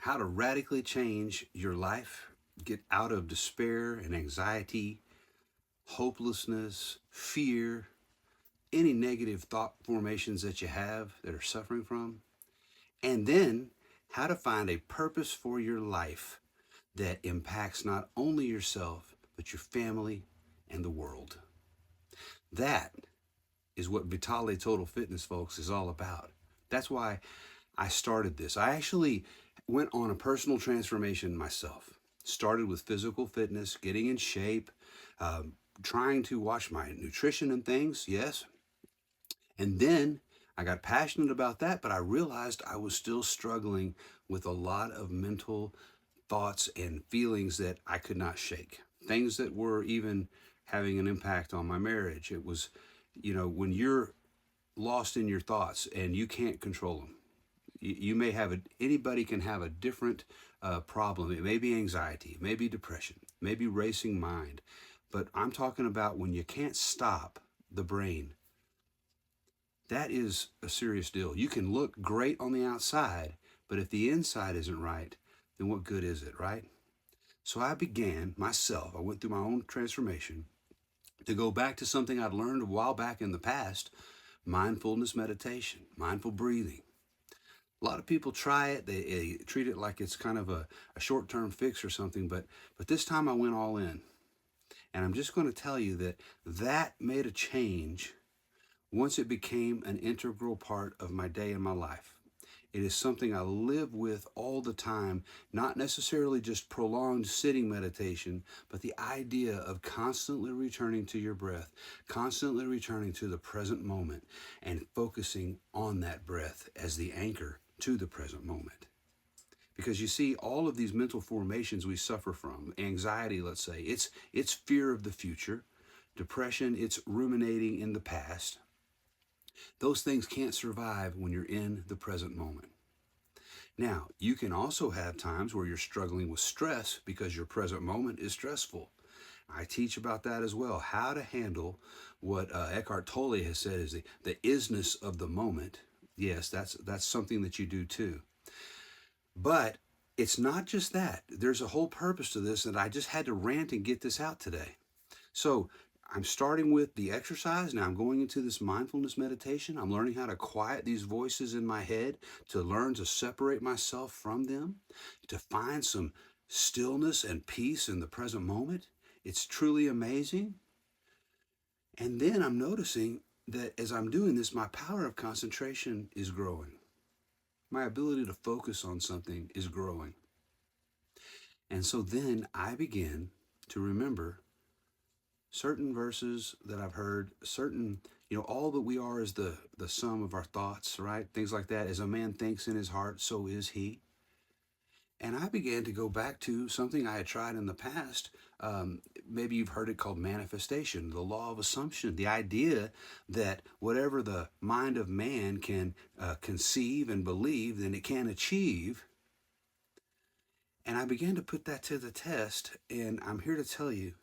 how to radically change your life, get out of despair and anxiety, hopelessness, fear, any negative thought formations that you have that are suffering from, and then how to find a purpose for your life that impacts not only yourself, but your family and the world. That is what Vitale Total Fitness, folks, is all about. That's why I started this. I actually went on a personal transformation myself. Started with physical fitness, getting in shape, um, trying to watch my nutrition and things, yes. And then I got passionate about that, but I realized I was still struggling with a lot of mental thoughts and feelings that I could not shake. Things that were even having an impact on my marriage. It was, when you're lost in your thoughts and you can't control them, you may have anybody can have a different problem. It may be anxiety, it may be depression, it may be racing mind. But I'm talking about when you can't stop the brain. That is a serious deal. You can look great on the outside, but if the inside isn't right, then what good is it, right? So I began myself, I went through my own transformation to go back to something I'd learned a while back in the past: mindfulness meditation, mindful breathing. A lot of people try it, they treat it like it's kind of a short term fix or something, but this time I went all in. And I'm just going to tell you that that made a change once it became an integral part of my day and my life. It is something I live with all the time, not necessarily just prolonged sitting meditation, but the idea of constantly returning to your breath, constantly returning to the present moment, and focusing on that breath as the anchor to the present moment. Because you see, all of these mental formations we suffer from, anxiety, let's say, it's fear of the future. Depression, it's ruminating in the past. Those things can't survive when you're in the present moment. Now, you can also have times where you're struggling with stress because your present moment is stressful. I teach about that as well, how to handle what Eckhart Tolle has said is the isness of the moment. Yes, that's something that you do too. But it's not just that. There's a whole purpose to this, and I just had to rant and get this out today. So I'm starting with the exercise. Now I'm going into this mindfulness meditation. I'm learning how to quiet these voices in my head, to learn to separate myself from them, to find some stillness and peace in the present moment. It's truly amazing. And then I'm noticing that as I'm doing this, my power of concentration is growing. My ability to focus on something is growing. And so then I begin to remember certain verses that I've heard, certain, all that we are is the sum of our thoughts, right? Things like that. As a man thinks in his heart, so is he. And I began to go back to something I had tried in the past. Maybe you've heard it called manifestation, the law of assumption, the idea that whatever the mind of man can conceive and believe, then it can achieve. And I began to put that to the test, and I'm here to tell you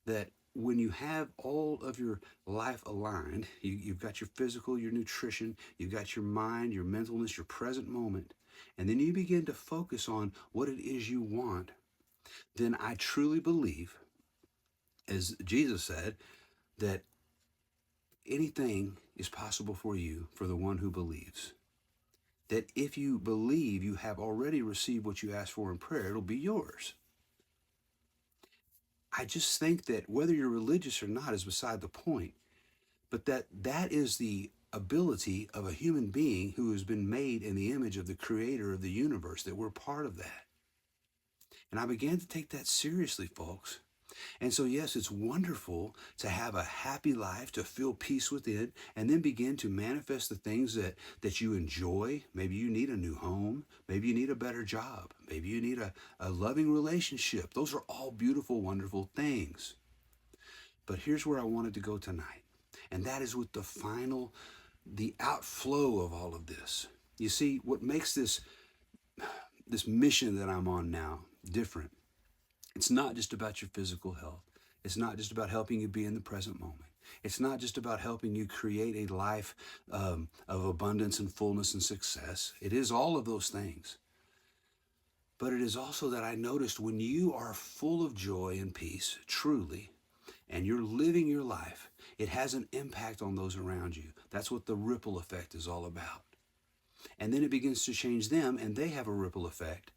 that when you have all of your life aligned, you've got your physical, your nutrition, you've got your mind, your mentalness, your present moment, and then you begin to focus on what it is you want, then I truly believe, as Jesus said, that anything is possible for you, for the one who believes. That if you believe you have already received what you asked for in prayer, it'll be yours. I just think that whether you're religious or not is beside the point, but that is the ability of a human being who has been made in the image of the creator of the universe, that we're part of that. And I began to take that seriously, folks. And so, yes, it's wonderful to have a happy life, to feel peace within, and then begin to manifest the things that you enjoy. Maybe you need a new home. Maybe you need a better job. Maybe you need a loving relationship. Those are all beautiful, wonderful things. But here's where I wanted to go tonight. And that is with the outflow of all of this. You see, what makes this mission that I'm on now different, it's not just about your physical health. It's not just about helping you be in the present moment. It's not just about helping you create a life of abundance and fullness and success. It is all of those things. But it is also that I noticed when you are full of joy and peace, truly, and you're living your life, it has an impact on those around you. That's what the ripple effect is all about. And then it begins to change them, and they have a ripple effect.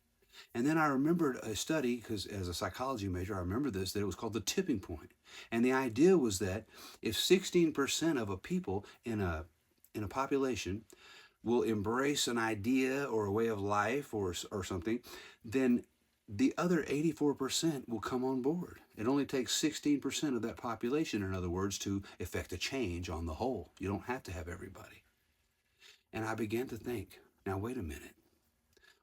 And then I remembered a study, because as a psychology major, I remember this, that it was called the tipping point. And the idea was that if 16% of a people in a population will embrace an idea or a way of life or something, then the other 84% will come on board. It only takes 16% of that population, in other words, to effect a change on the whole. You don't have to have everybody. And I began to think, now wait a minute.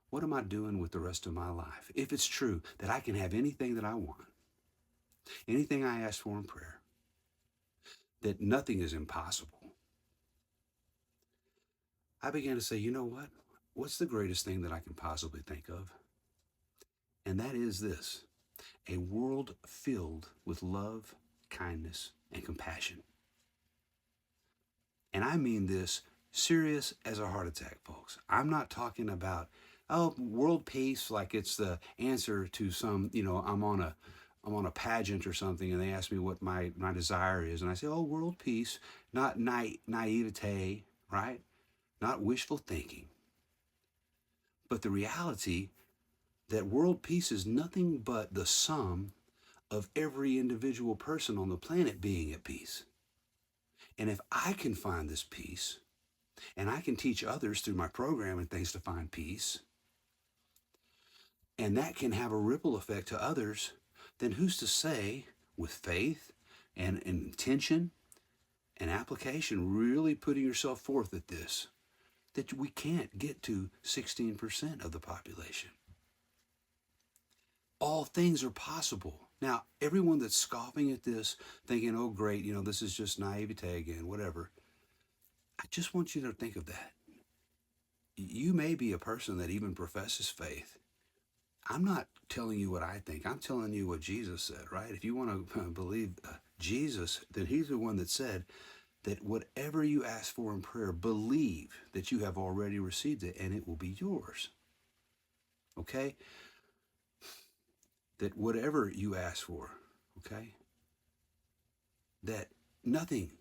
What am I doing with the rest of my life? If it's true that I can have anything that I want, anything I ask for in prayer, that nothing is impossible, I began to say, you know what? What's the greatest thing that I can possibly think of? And that is this: a world filled with love, kindness, and compassion. And I mean this serious as a heart attack, folks. I'm not talking about, oh, world peace like it's the answer to some, I'm on a pageant or something and they ask me what my desire is. And I say, oh, world peace, not naivete, right? Not wishful thinking. But the reality that world peace is nothing but the sum of every individual person on the planet being at peace. And if I can find this peace, and I can teach others through my program and things to find peace, and that can have a ripple effect to others, then who's to say, with faith and intention and application, really putting yourself forth at this, that we can't get to 16% of the population? All things are possible. Now, everyone that's scoffing at this, thinking, oh, great, this is just naivete again, whatever, I just want you to think of that. You may be a person that even professes faith. I'm not telling you what I think. I'm telling you what Jesus said, right? If you want to believe Jesus, then he's the one that said that whatever you ask for in prayer, believe that you have already received it and it will be yours. Okay? That whatever you ask for, okay, that nothing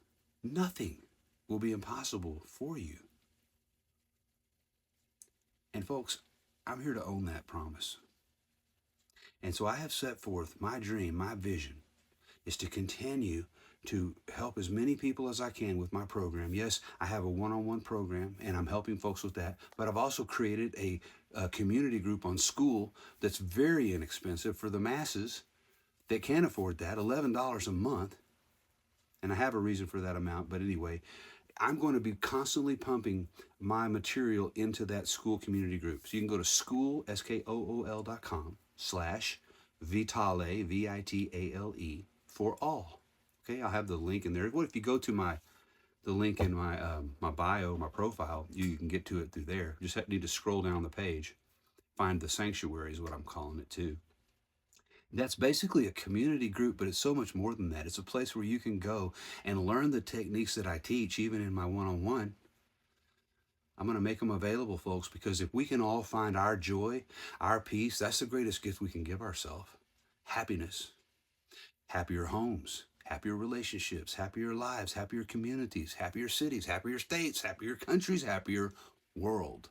will be impossible for you. And folks, I'm here to own that promise. And so I have set forth my dream, my vision is to continue to help as many people as I can with my program. Yes, I have a one-on-one program and I'm helping folks with that, but I've also created a community group on school that's very inexpensive for the masses that can't afford that, $11 a month. And I have a reason for that amount, but anyway, I'm going to be constantly pumping my material into that school community group. So you can go to school, SKOOL.com/Vitale, VITALE, for all. Okay, I'll have the link in there. What if you go to the link in my bio, my profile, you can get to it through there. Just need to scroll down the page. Find the sanctuary is what I'm calling it too. That's basically a community group, but it's so much more than that. It's a place where you can go and learn the techniques that I teach, even in my one-on-one. I'm going to make them available, folks, because if we can all find our joy, our peace, that's the greatest gift we can give ourselves. Happiness, happier homes, happier relationships, happier lives, happier communities, happier cities, happier states, happier countries, happier world.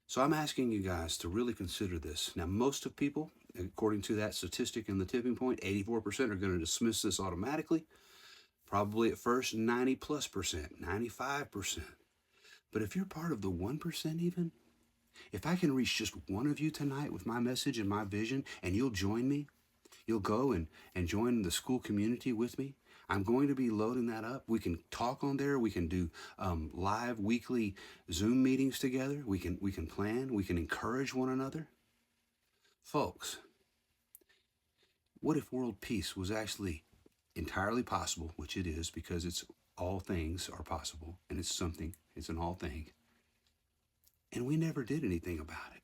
So I'm asking you guys to really consider this. Now, most of people, according to that statistic in the tipping point, 84% are going to dismiss this automatically. Probably at first 90+%, 95%. But if you're part of the 1% even, if I can reach just one of you tonight with my message and my vision, and you'll join me, you'll go and join the school community with me. I'm going to be loading that up. We can talk on there. We can do live weekly Zoom meetings together. We can plan. We can encourage one another. Folks, what if world peace was actually entirely possible, which it is, because it's all things are possible, and it's an all thing, and we never did anything about it?